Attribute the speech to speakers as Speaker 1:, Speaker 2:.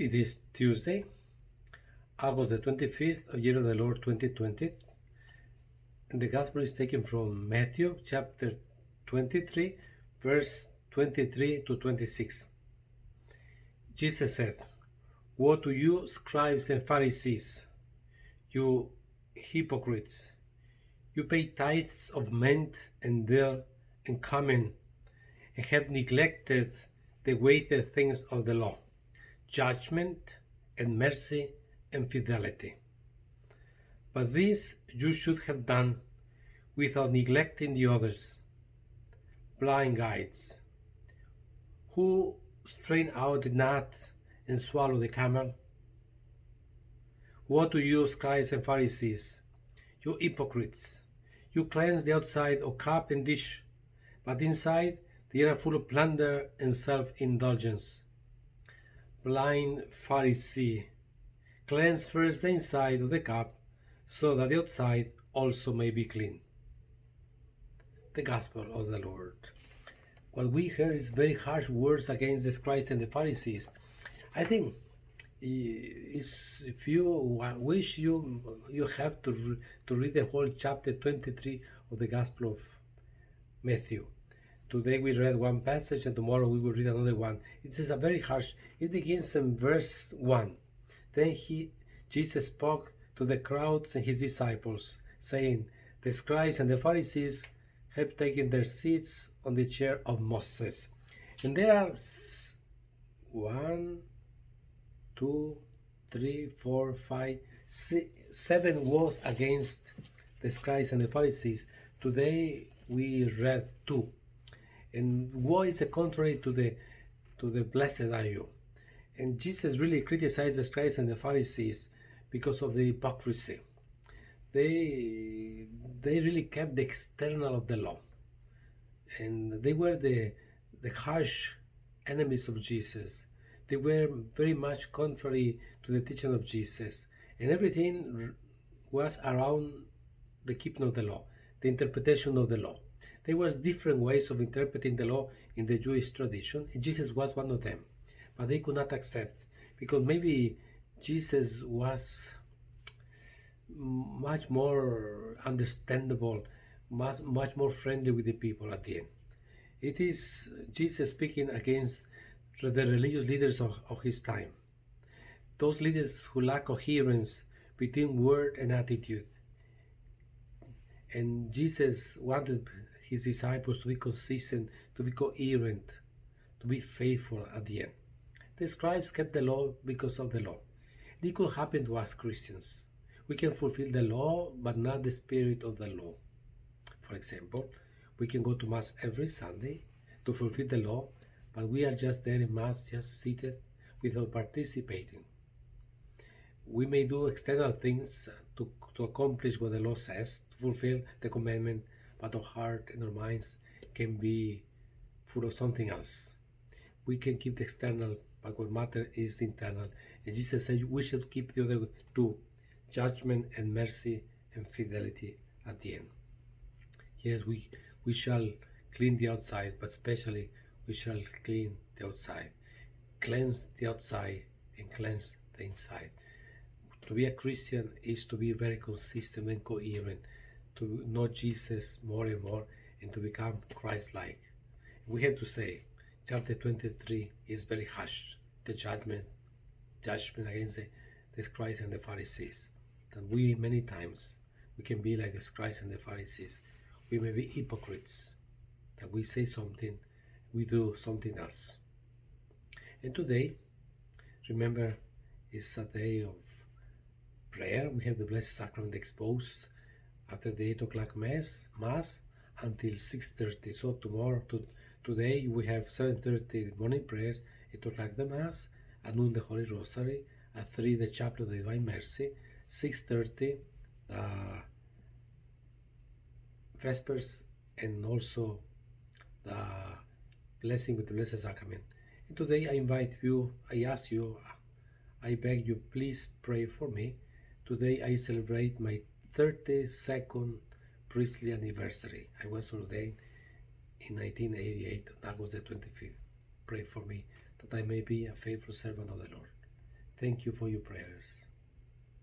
Speaker 1: It is Tuesday, August the 25th of year of the Lord 2020. And the Gospel is taken from Matthew chapter 23, verse 23 to 26. Jesus said, "Woe to you, scribes and Pharisees, you hypocrites! You pay tithes of mint and dill and cumin, and have neglected the weighty things of the law, judgment and mercy and fidelity. But this you should have done without neglecting the others. Blind guides, who strain out the gnat and swallow the camel. Woe to you, scribes and Pharisees, you hypocrites! You cleanse the outside of cup and dish, but inside they are full of plunder and self-indulgence. Blind Pharisee, cleanse first the inside of the cup, so that the outside also may be clean." The Gospel of the Lord. What we hear is very harsh words against the scribes and the Pharisees. I think if you wish, you have to read the whole chapter 23 of the Gospel of Matthew. Today we read one passage and tomorrow we will read another one. It is a very harsh. It begins in verse 1. Then Jesus spoke to the crowds and his disciples, saying, "The scribes and the Pharisees have taken their seats on the chair of Moses." And there are 1, 2, 3, 4, 5, 6, 7 woes against the scribes and the Pharisees. Today we read 2. And woe is the contrary to the blessed are you. And Jesus really criticized the scribes and the Pharisees because of the hypocrisy. They really kept the external of the law, and they were the harsh enemies of Jesus. They were very much contrary to the teaching of Jesus, and everything was around the keeping of the law, the interpretation of the law. There was different ways of interpreting the law in the Jewish tradition, and Jesus was one of them. But they could not accept, because maybe Jesus was much more understandable, much more friendly with the people at the end. It is Jesus speaking against the religious leaders of his time, those leaders who lack coherence between word and attitude. And Jesus wanted his disciples to be consistent, to be coherent, to be faithful at the end. The scribes kept the law because of the law. It could happen to us Christians. We can fulfill the law, but not the spirit of the law. For example, we can go to Mass every Sunday to fulfill the law, but we are just there in Mass, just seated, without participating. We may do external things to accomplish what the law says, to fulfill the commandment, but our heart and our minds can be full of something else. We can keep the external, but what matters is the internal. And Jesus said we should keep the other two, judgment and mercy and fidelity at the end. Yes, we shall clean the outside, but especially we shall clean the outside. Cleanse the outside and cleanse the inside. To be a Christian is to be very consistent and coherent, to know Jesus more and more, and to become Christ-like. We have to say, chapter 23 is very harsh, the judgment against the scribes and the Pharisees. That we, many times, we can be like the scribes and the Pharisees. We may be hypocrites, that we say something, we do something else. And today, remember, is a day of prayer. We have the Blessed Sacrament exposed after the 8 o'clock Mass until 6:30. So today we have 7:30 morning prayers, 8 o'clock the Mass, at noon the Holy Rosary, at 3 the Chaplet of the Divine Mercy, 6:30 the Vespers, and also the blessing with the Blessed Sacrament. And today I ask you, I beg you, please pray for me. Today I celebrate my 32nd priestly anniversary. I was ordained in 1988, on August the 25th. Pray for me that I may be a faithful servant of the Lord. Thank you for your prayers.